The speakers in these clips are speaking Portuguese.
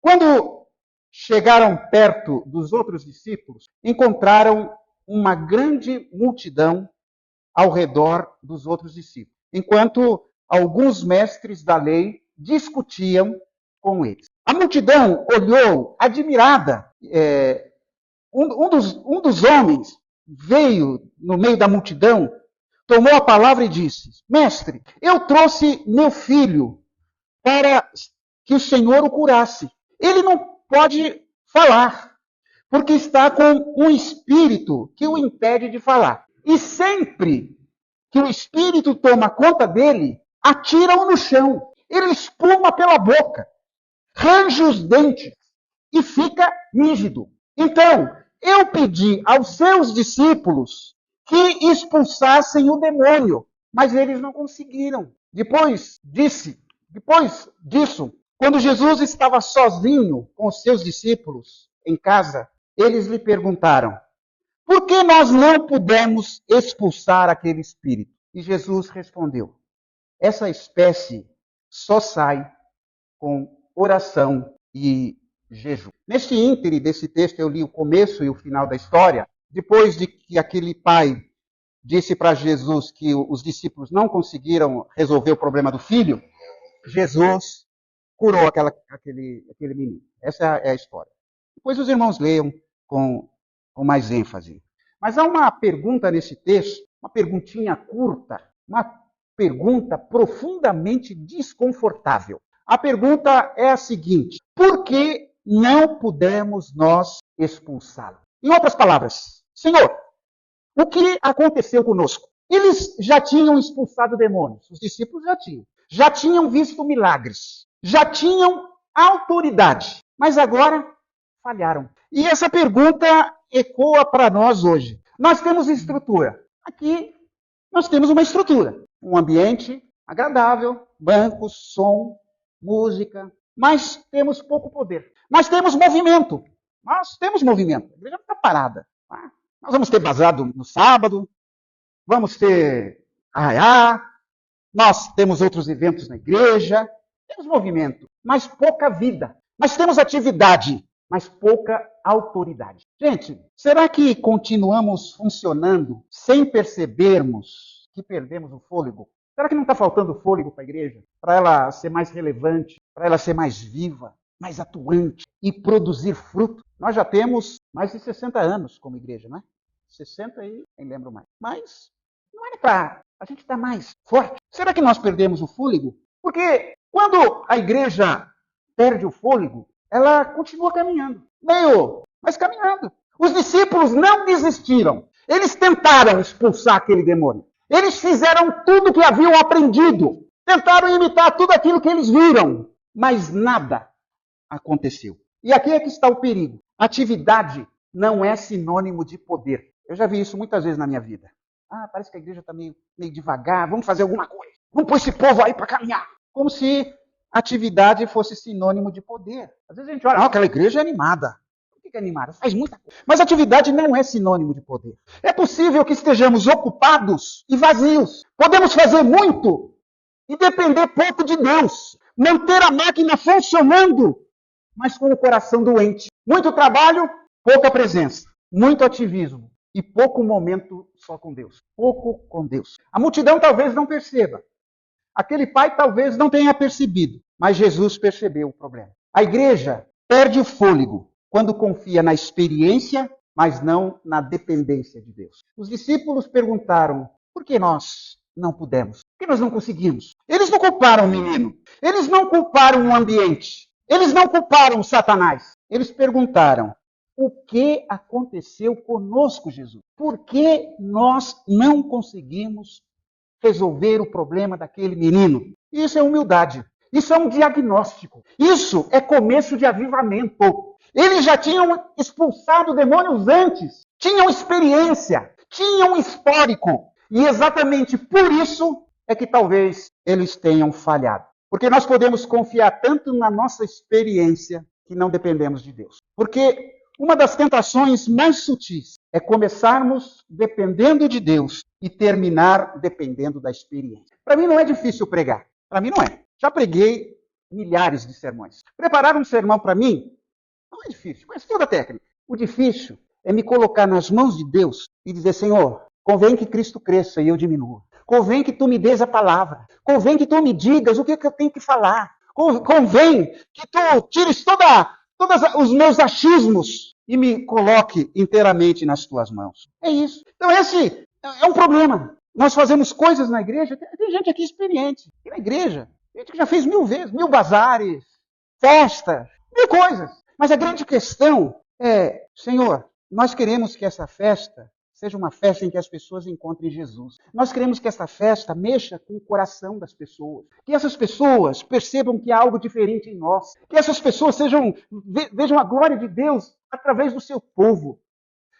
Quando chegaram perto dos outros discípulos, encontraram uma grande multidão ao redor dos outros discípulos, enquanto alguns mestres da lei discutiam com eles. A multidão olhou admirada. Um dos homens veio no meio da multidão, tomou a palavra e disse: Mestre, eu trouxe meu filho para que o Senhor o curasse. Ele não pode falar, porque está com um espírito que o impede de falar. E sempre que o espírito toma conta dele, atira-o no chão. Ele espuma pela boca, range os dentes e fica rígido. Então, eu pedi aos seus discípulos que expulsassem o demônio, mas eles não conseguiram. Depois disso, quando Jesus estava sozinho com os seus discípulos em casa, eles lhe perguntaram: por que nós não pudemos expulsar aquele espírito? E Jesus respondeu: essa espécie só sai com oração e jejum. Neste íntere desse texto, eu li o começo e o final da história. Depois de que aquele pai disse para Jesus que os discípulos não conseguiram resolver o problema do filho, Jesus curou aquele menino. Essa é a história. Depois os irmãos leiam com mais ênfase. Mas há uma pergunta nesse texto, uma perguntinha curta, uma pergunta profundamente desconfortável. A pergunta é a seguinte: por que não pudemos nós expulsá-lo? Em outras palavras, Senhor, o que aconteceu conosco? Eles já tinham expulsado demônios, os discípulos já tinham visto milagres, já tinham autoridade, mas agora falharam. E essa pergunta ecoa para nós hoje. Nós temos estrutura. Aqui nós temos uma estrutura, um ambiente agradável, bancos, som, música, mas temos pouco poder. Nós temos movimento. A igreja não está parada. Tá? Nós vamos ter bazar no sábado, vamos ter arraiá, nós temos outros eventos na igreja, temos movimento, mas pouca vida. Nós temos atividade, mas pouca autoridade. Gente, será que continuamos funcionando sem percebermos que perdemos o fôlego? Será que não está faltando fôlego para a igreja? Para ela ser mais relevante, para ela ser mais viva, mais atuante e produzir fruto? Nós já temos mais de 60 anos como igreja, não é? 60 e nem lembro mais. Mas não era para a gente estar mais forte. Será que nós perdemos o fôlego? Porque quando a igreja perde o fôlego, ela continua caminhando. Mas caminhando. Os discípulos não desistiram. Eles tentaram expulsar aquele demônio. Eles fizeram tudo o que haviam aprendido. Tentaram imitar tudo aquilo que eles viram. Mas nada aconteceu. E aqui é que está o perigo. Atividade não é sinônimo de poder. Eu já vi isso muitas vezes na minha vida. Parece que a igreja está meio devagar. Vamos fazer alguma coisa. Vamos pôr esse povo aí para caminhar. Como se atividade fosse sinônimo de poder. Às vezes a gente olha, aquela igreja é animada. Por que é animada? Faz muita coisa. Mas atividade não é sinônimo de poder. É possível que estejamos ocupados e vazios. Podemos fazer muito e depender pouco de Deus. Manter a máquina funcionando, mas com o coração doente. Muito trabalho, pouca presença. Muito ativismo e pouco momento só com Deus. Pouco com Deus. A multidão talvez não perceba. Aquele pai talvez não tenha percebido, mas Jesus percebeu o problema. A igreja perde o fôlego quando confia na experiência, mas não na dependência de Deus. Os discípulos perguntaram: por que nós não pudemos? Por que nós não conseguimos? Eles não culparam o menino. Eles não culparam o ambiente. Eles não culparam Satanás. Eles perguntaram: o que aconteceu conosco, Jesus? Por que nós não conseguimos resolver o problema daquele menino? Isso é humildade. Isso é um diagnóstico. Isso é começo de avivamento. Eles já tinham expulsado demônios antes. Tinham experiência. Tinham histórico. E exatamente por isso é que talvez eles tenham falhado. Porque nós podemos confiar tanto na nossa experiência que não dependemos de Deus. Porque uma das tentações mais sutis é começarmos dependendo de Deus e terminar dependendo da experiência. Para mim não é difícil pregar. Para mim não é. Já preguei milhares de sermões. Preparar um sermão para mim não é difícil, conheço toda a técnica. O difícil é me colocar nas mãos de Deus e dizer, Senhor, convém que Cristo cresça e eu diminua. Convém que tu me des a palavra. Convém que tu me digas o que eu tenho que falar. Convém que tu tires todos os meus achismos e me coloque inteiramente nas tuas mãos. É isso. Então esse é um problema. Nós fazemos coisas na igreja, tem gente aqui experiente. E na igreja, gente que já fez 1000 vezes, 1000 bazares, festas, 1000 coisas. Mas a grande questão é, Senhor, nós queremos que essa festa seja uma festa em que as pessoas encontrem Jesus. Nós queremos que essa festa mexa com o coração das pessoas. Que essas pessoas percebam que há algo diferente em nós. Que essas pessoas vejam a glória de Deus através do seu povo.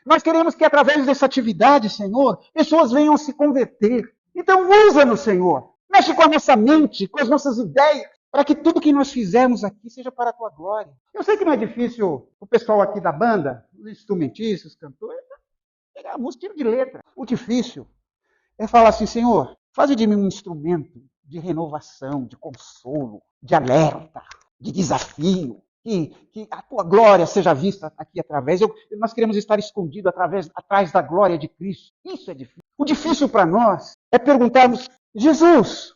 Nós queremos que através dessa atividade, Senhor, pessoas venham a se converter. Então usa-nos, Senhor. Mexe com a nossa mente, com as nossas ideias, para que tudo que nós fizermos aqui seja para a tua glória. Eu sei que não é difícil o pessoal aqui da banda, os instrumentistas, os cantores, pegar a música, tiro de letra. O difícil é falar assim, Senhor, faze de mim um instrumento de renovação, de consolo, de alerta, de desafio. Que a tua glória seja vista aqui através. Nós queremos estar escondidos atrás da glória de Cristo. Isso é difícil. O difícil para nós é perguntarmos, Jesus,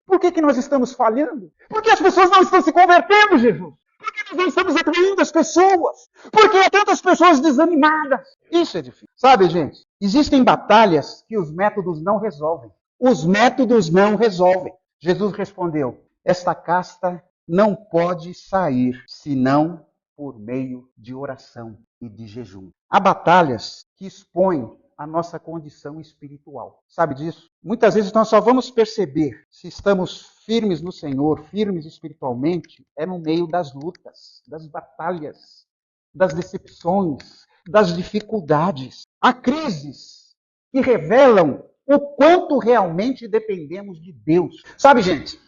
por que nós estamos falhando? Por que as pessoas não estão se convertendo, Jesus? Por que nós não estamos atraindo as pessoas? Por que há tantas pessoas desanimadas? Isso é difícil. Sabe, gente, existem batalhas que os métodos não resolvem. Os métodos não resolvem. Jesus respondeu, esta casta não pode sair senão por meio de oração e de jejum. Há batalhas que expõem a nossa condição espiritual. Sabe disso? Muitas vezes nós só vamos perceber se estamos firmes no Senhor, firmes espiritualmente, é no meio das lutas, das batalhas, das decepções, das dificuldades. Há crises que revelam o quanto realmente dependemos de Deus. Sabe, gente?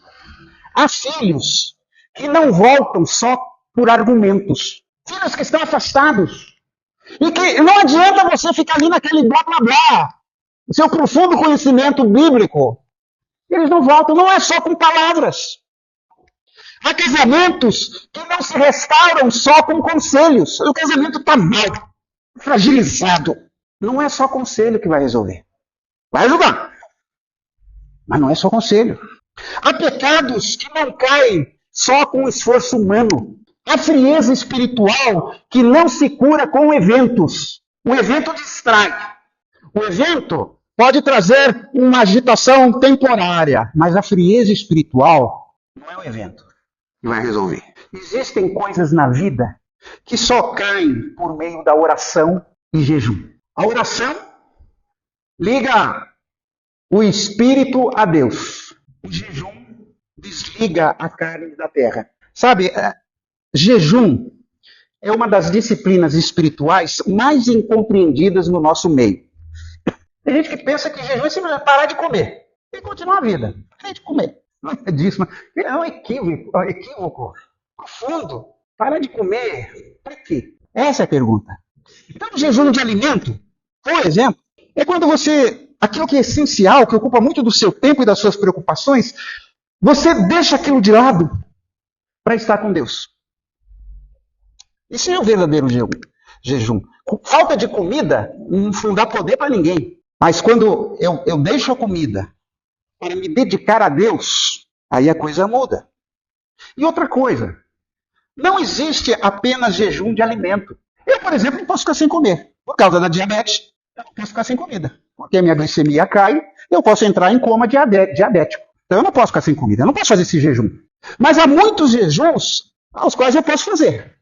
Há filhos que não voltam só por argumentos. Filhos que estão afastados. E que não adianta você ficar ali naquele blá blá blá. O seu profundo conhecimento bíblico. Eles não voltam, não é só com palavras. Há casamentos que não se restauram só com conselhos. O casamento está mal, fragilizado. Não é só conselho que vai resolver. Vai ajudar. Mas não é só conselho. Há pecados que não caem só com o esforço humano. Há frieza espiritual que não se cura com eventos. O evento distrai. O evento pode trazer uma agitação temporária, mas a frieza espiritual não é o evento que vai resolver. Existem coisas na vida que só caem por meio da oração e jejum. A oração liga o espírito a Deus. O jejum desliga a carne da terra. Sabe, jejum é uma das disciplinas espirituais mais incompreendidas no nosso meio. Tem gente que pensa que jejum é simplesmente parar de comer e continuar a vida. Parar de comer. Não é disso, mas é um equívoco profundo. Parar de comer, para quê? Essa é a pergunta. Então, o jejum de alimento, por exemplo, é quando você, aquilo que é essencial, que ocupa muito do seu tempo e das suas preocupações, você deixa aquilo de lado para estar com Deus. Isso é o verdadeiro jejum. Falta de comida não dá poder para ninguém. Mas quando eu deixo a comida para me dedicar a Deus, aí a coisa muda. E outra coisa, não existe apenas jejum de alimento. Eu, por exemplo, não posso ficar sem comer. Por causa da diabetes, eu não posso ficar sem comida. Porque a minha glicemia cai, eu posso entrar em coma diabético. Então eu não posso ficar sem comida, eu não posso fazer esse jejum. Mas há muitos jejuns aos quais eu posso fazer.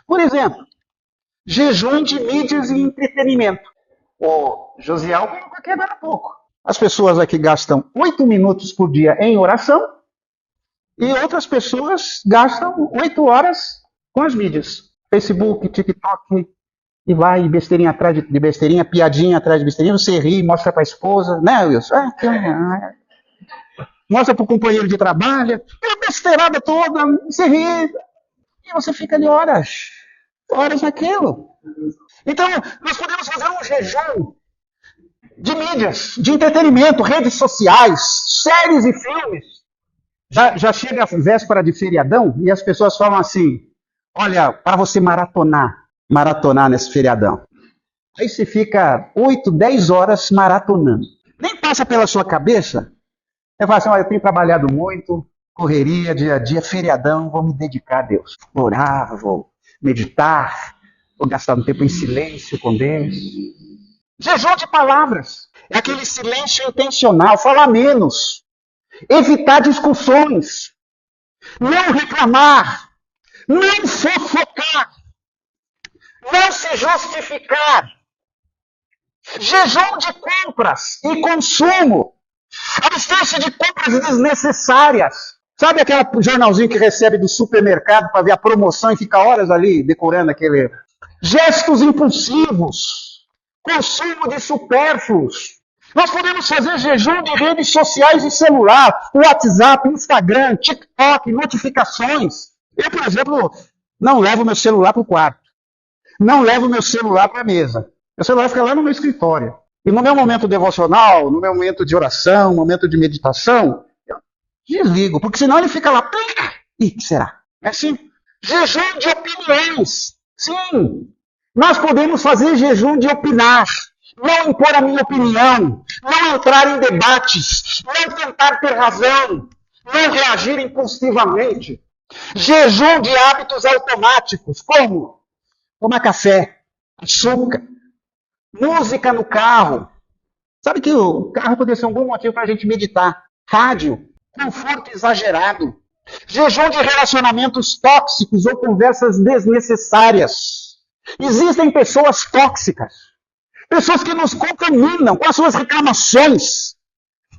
Por exemplo, jejum de mídias e entretenimento. O Josiel colocou aqui agora há pouco. As pessoas aqui gastam 8 minutos por dia em oração e outras pessoas gastam 8 horas com as mídias. Facebook, TikTok, e vai besteirinha atrás de besteirinha, piadinha atrás de besteirinha, você ri, mostra para a esposa, né, Wilson? Mostra para o companheiro de trabalho, aquela besteirada toda, você ri, e você fica ali horas naquilo. Então, nós podemos fazer um jejum de mídias, de entretenimento, redes sociais, séries e filmes. Já chega a véspera de feriadão e as pessoas falam assim, olha, para você maratonar nesse feriadão. Aí você fica 8, 10 horas maratonando. Nem passa pela sua cabeça. Você fala assim, olha, eu tenho trabalhado muito, correria, dia a dia, feriadão, vou me dedicar a Deus. Vou orar, vou meditar, vou gastar um tempo em silêncio com Deus. Jejum de palavras. É aquele silêncio intencional, falar menos. Evitar discussões. Não reclamar. Não fofocar. Não se justificar. Jejum de compras e consumo. Abster-se de compras desnecessárias. Sabe aquele jornalzinho que recebe do supermercado para ver a promoção e fica horas ali decorando aquele... Gestos impulsivos. Consumo de supérfluos. Nós podemos fazer jejum de redes sociais e celular. WhatsApp, Instagram, TikTok, notificações. Eu, por exemplo, não levo meu celular para o quarto. Não levo meu celular para a mesa. Meu celular fica lá no meu escritório. E no meu momento devocional, no meu momento de oração, momento de meditação, eu desligo, porque senão ele fica lá. Ih, que será? É assim. Jejum de opiniões. Sim. Nós podemos fazer jejum de opinar. Não impor a minha opinião. Não entrar em debates. Não tentar ter razão. Não reagir impulsivamente. Jejum de hábitos automáticos. Como? Tomar café, açúcar, música no carro. Sabe que o carro poderia ser um bom motivo para a gente meditar. Rádio, conforto exagerado. Jejum de relacionamentos tóxicos ou conversas desnecessárias. Existem pessoas tóxicas. Pessoas que nos contaminam com as suas reclamações,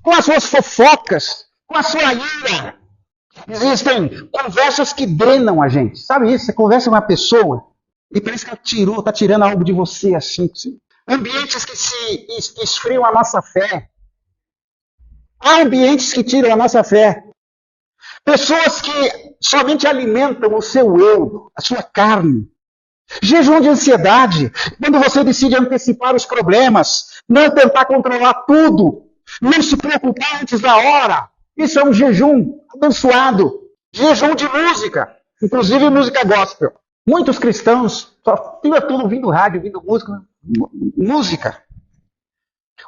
com as suas fofocas, com a sua ira. Existem conversas que drenam a gente. Sabe isso? Você conversa com uma pessoa e parece que ela está tirando algo de você assim. Ambientes que se esfriam a nossa fé. Há ambientes que tiram a nossa fé. Pessoas que somente alimentam o seu eu, a sua carne. Jejum de ansiedade. Quando você decide antecipar os problemas, não tentar controlar tudo, não se preocupar antes da hora. Isso é um jejum abençoado. Jejum de música, inclusive música gospel. Muitos cristãos só ficam tudo ouvindo rádio, ouvindo música.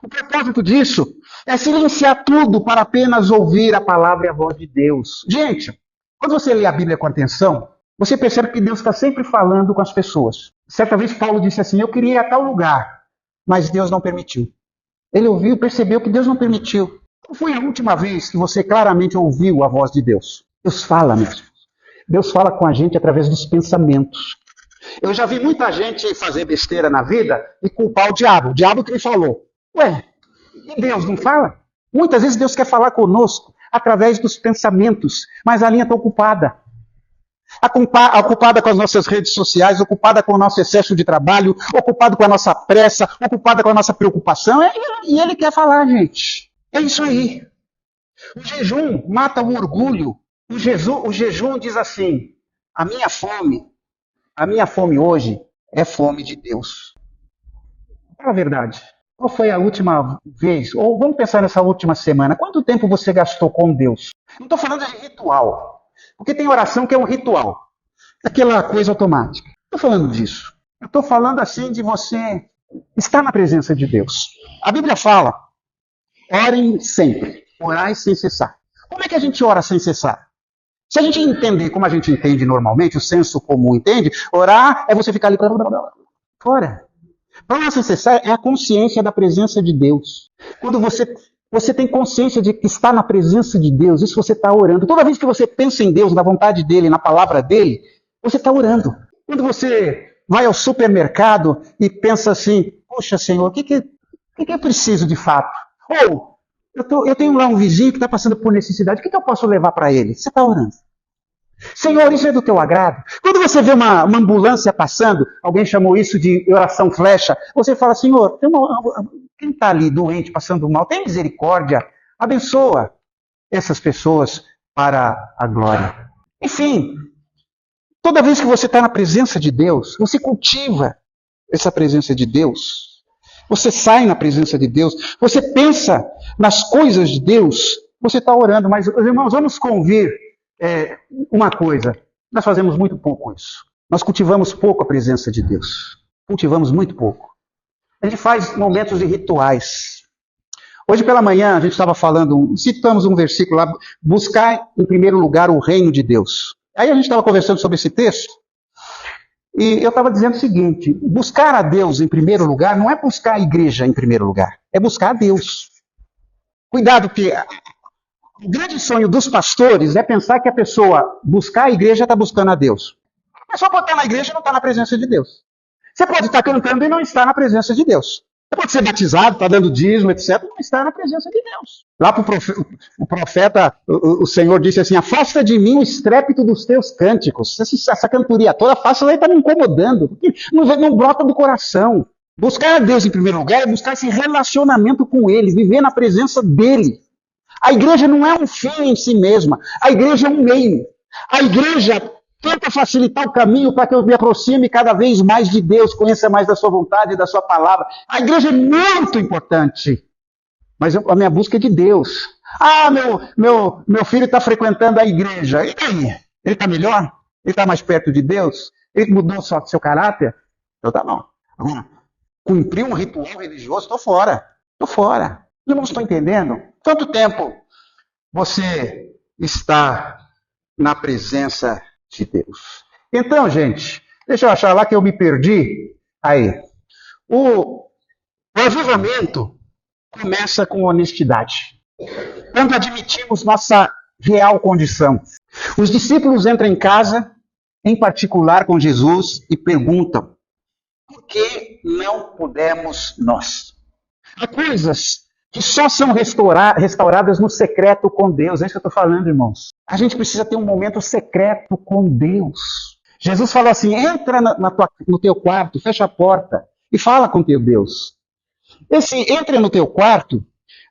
O propósito disso é silenciar tudo para apenas ouvir a palavra e a voz de Deus. Gente, quando você lê a Bíblia com atenção, você percebe que Deus está sempre falando com as pessoas. Certa vez Paulo disse assim, eu queria ir a tal lugar, mas Deus não permitiu. Ele ouviu, percebeu que Deus não permitiu. Qual foi a última vez que você claramente ouviu a voz de Deus? Deus fala mesmo. Deus fala com a gente através dos pensamentos. Eu já vi muita gente fazer besteira na vida e culpar o diabo que me falou. Ué, e Deus não fala? Muitas vezes Deus quer falar conosco através dos pensamentos, mas a linha está ocupada. Ocupada com as nossas redes sociais, ocupada com o nosso excesso de trabalho, ocupada com a nossa pressa, ocupada com a nossa preocupação. E ele quer falar, gente. É isso aí. O jejum mata o orgulho. O jejum diz assim, a minha fome hoje é fome de Deus. Fala a verdade. Qual foi a última vez, ou vamos pensar nessa última semana, quanto tempo você gastou com Deus? Não estou falando de ritual, porque tem oração que é um ritual, aquela coisa automática. Não estou falando disso. Eu estou falando assim de você estar na presença de Deus. A Bíblia fala, orem sempre, orai sem cessar. Como é que a gente ora sem cessar? Se a gente entender como a gente entende normalmente, o senso comum entende, orar é você ficar ali fora. Orar sem cessar é a consciência da presença de Deus. Quando você tem consciência de que está na presença de Deus, isso você está orando. Toda vez que você pensa em Deus, na vontade dEle, na palavra dEle, você está orando. Quando você vai ao supermercado e pensa assim, poxa Senhor, o que eu preciso de fato? Ou, eu tenho lá um vizinho que está passando por necessidade, o que eu posso levar para ele? Você está orando. Senhor, isso é do teu agrado? Quando você vê uma ambulância passando, alguém chamou isso de oração flecha, você fala, Senhor, quem está ali doente, passando mal, tem misericórdia, abençoa essas pessoas para a glória. Enfim, toda vez que você está na presença de Deus, você cultiva essa presença de Deus, você sai na presença de Deus, você pensa nas coisas de Deus, Você está orando, mas, irmãos, vamos convir uma coisa. Nós fazemos muito pouco isso. Nós cultivamos pouco a presença de Deus. Cultivamos muito pouco. A gente faz momentos de rituais. Hoje pela manhã a gente estava falando, citamos um versículo lá, buscar em primeiro lugar o reino de Deus. Aí a gente estava conversando sobre esse texto, e eu estava dizendo o seguinte, buscar a Deus em primeiro lugar não é buscar a igreja em primeiro lugar, é buscar a Deus. Cuidado, que o grande sonho dos pastores é pensar que a pessoa buscar a igreja está buscando a Deus. É só botar na igreja e não está na presença de Deus. Você pode estar cantando e não estar na presença de Deus. Você pode ser batizado, está dando dízimo, etc., não está na presença de Deus. Lá para o profeta, o Senhor disse assim, afasta de mim o estrépito dos teus cânticos. Essa cantoria toda, afasta, está me incomodando. Porque não brota do coração. Buscar a Deus em primeiro lugar é buscar esse relacionamento com Ele, viver na presença dEle. A igreja não é um fim em si mesma. A igreja é um meio. A igreja tenta facilitar o caminho para que eu me aproxime cada vez mais de Deus, conheça mais da sua vontade e da sua palavra. A igreja é muito importante. Mas a minha busca é de Deus. Ah, meu filho está frequentando a igreja. E aí? Ele está melhor? Ele está mais perto de Deus? Ele mudou seu caráter? Então tá bom. Agora, cumprir um ritual religioso, estou fora. Estou fora. Os irmãos estão entendendo? Quanto tempo você está na presença de Deus? Então, gente, deixa eu achar lá que eu me perdi. Aí. O avivamento começa com honestidade. Quando admitimos nossa real condição. Os discípulos entram em casa, em particular com Jesus, e perguntam, por que não pudemos nós? Há coisas que só são restauradas no secreto com Deus. É isso que eu estou falando, irmãos. A gente precisa ter um momento secreto com Deus. Jesus falou assim, entra no teu quarto, fecha a porta e fala com teu Deus. Esse entra no teu quarto,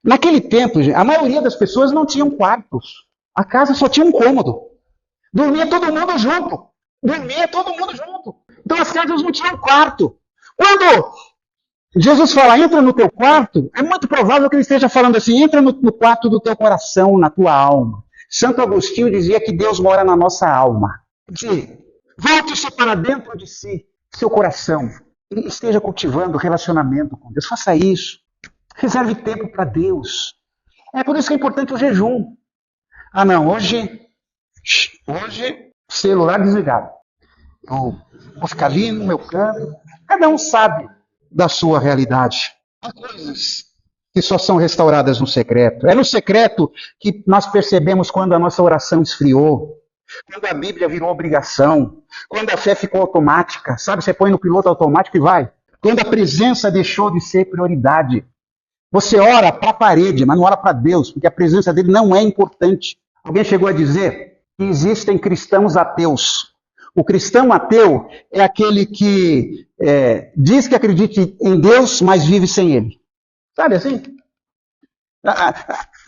naquele tempo, a maioria das pessoas não tinham quartos. A casa só tinha um cômodo. Dormia todo mundo junto. Então as casas não tinham quarto. Quando Jesus fala, entra no teu quarto, é muito provável que ele esteja falando assim, entra no quarto do teu coração, na tua alma. Santo Agostinho dizia que Deus mora na nossa alma. Volte-se para dentro de si, seu coração. E esteja cultivando relacionamento com Deus. Faça isso. Reserve tempo para Deus. É por isso que é importante o jejum. Ah não, hoje celular desligado. Eu vou ficar ali no meu canto. Cada um sabe da sua realidade. Há coisas que só são restauradas no secreto. É no secreto que nós percebemos quando a nossa oração esfriou, quando a Bíblia virou obrigação, quando a fé ficou automática. Sabe, você põe no piloto automático e vai. Quando a presença deixou de ser prioridade. Você ora para a parede, mas não ora para Deus, porque a presença dele não é importante. Alguém chegou a dizer que existem cristãos ateus. O cristão ateu é aquele que diz que acredita em Deus, mas vive sem ele. Sabe assim?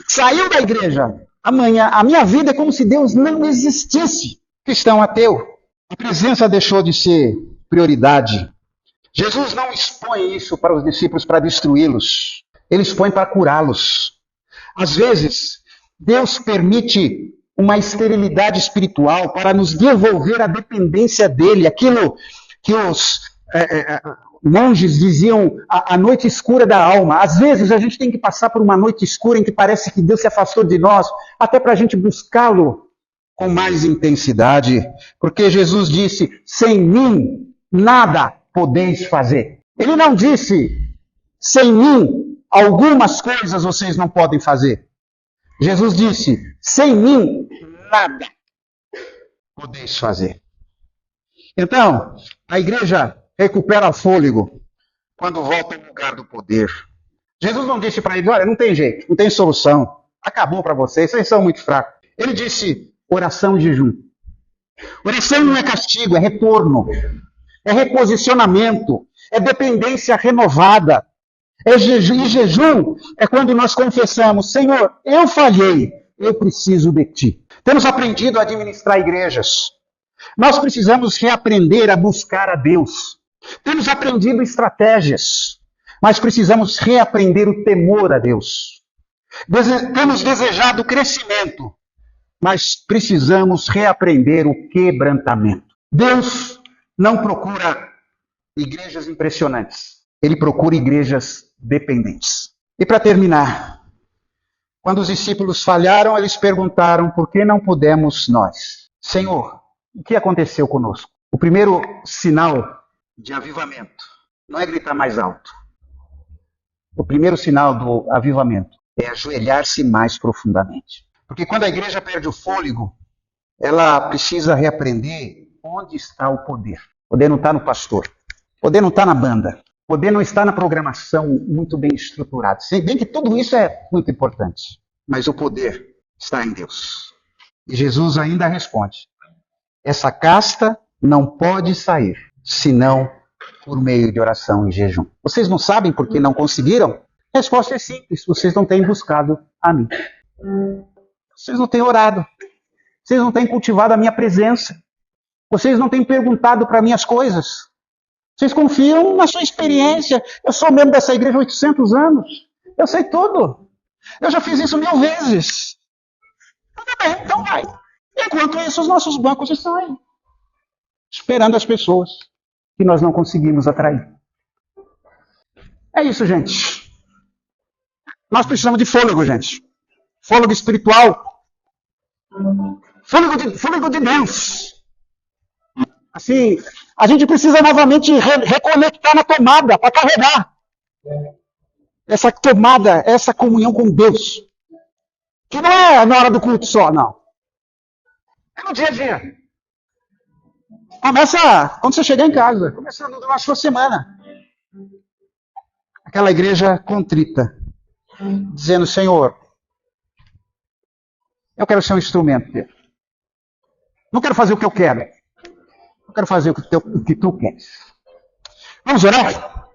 Saiu da igreja. Amanhã, a minha vida é como se Deus não existisse. Cristão ateu. A presença deixou de ser prioridade. Jesus não expõe isso para os discípulos para destruí-los. Ele expõe para curá-los. Às vezes, Deus permite uma esterilidade espiritual para nos devolver a dependência dele. Aquilo que os monges diziam a noite escura da alma. Às vezes a gente tem que passar por uma noite escura em que parece que Deus se afastou de nós, até para a gente buscá-lo com mais intensidade. Porque Jesus disse, sem mim nada podeis fazer. Ele não disse, sem mim algumas coisas vocês não podem fazer. Jesus disse, sem mim nada podeis fazer. Então, a igreja recupera fôlego quando volta ao lugar do poder. Jesus não disse para eles, olha, não tem jeito, não tem solução, acabou para vocês são muito fracos. Ele disse, oração e jejum. Oração não é castigo, é retorno, é reposicionamento, é dependência renovada. E jejum é quando nós confessamos, Senhor, eu falhei, eu preciso de Ti. Temos aprendido a administrar igrejas. Nós precisamos reaprender a buscar a Deus. Temos aprendido estratégias, mas precisamos reaprender o temor a Deus. Temos desejado crescimento, mas precisamos reaprender o quebrantamento. Deus não procura igrejas impressionantes. Ele procura igrejas dependentes. E para terminar, quando os discípulos falharam, eles perguntaram: por que não pudemos nós? Senhor, o que aconteceu conosco? O primeiro sinal de avivamento não é gritar mais alto. O primeiro sinal do avivamento é ajoelhar-se mais profundamente. Porque quando a igreja perde o fôlego, ela precisa reaprender onde está o poder. O poder não está no pastor. O poder não está na banda. O poder não está na programação muito bem estruturada. Se bem que tudo isso é muito importante. Mas o poder está em Deus. E Jesus ainda responde: essa casta não pode sair, senão por meio de oração e jejum. Vocês não sabem por que não conseguiram? A resposta é simples: vocês não têm buscado a mim. Vocês não têm orado. Vocês não têm cultivado a minha presença. Vocês não têm perguntado para mim as coisas. Vocês confiam na sua experiência. Eu sou membro dessa igreja há 800 anos. Eu sei tudo. Eu já fiz isso 1000 vezes. Tudo bem, então vai. Enquanto isso, os nossos bancos estão aí, esperando as pessoas que nós não conseguimos atrair. É isso, gente. Nós precisamos de fôlego, gente. Fôlego espiritual. Fôlego de Deus. Assim, a gente precisa novamente reconectar na tomada para carregar essa tomada, essa comunhão com Deus. Que não é na hora do culto só, não. É no dia a dia. Começa quando você chegar em casa, começando na sua semana. Aquela igreja contrita, dizendo: Senhor, eu quero ser um instrumento dele. Não quero fazer o que eu quero. Eu quero fazer o que tu queres. Vamos orar?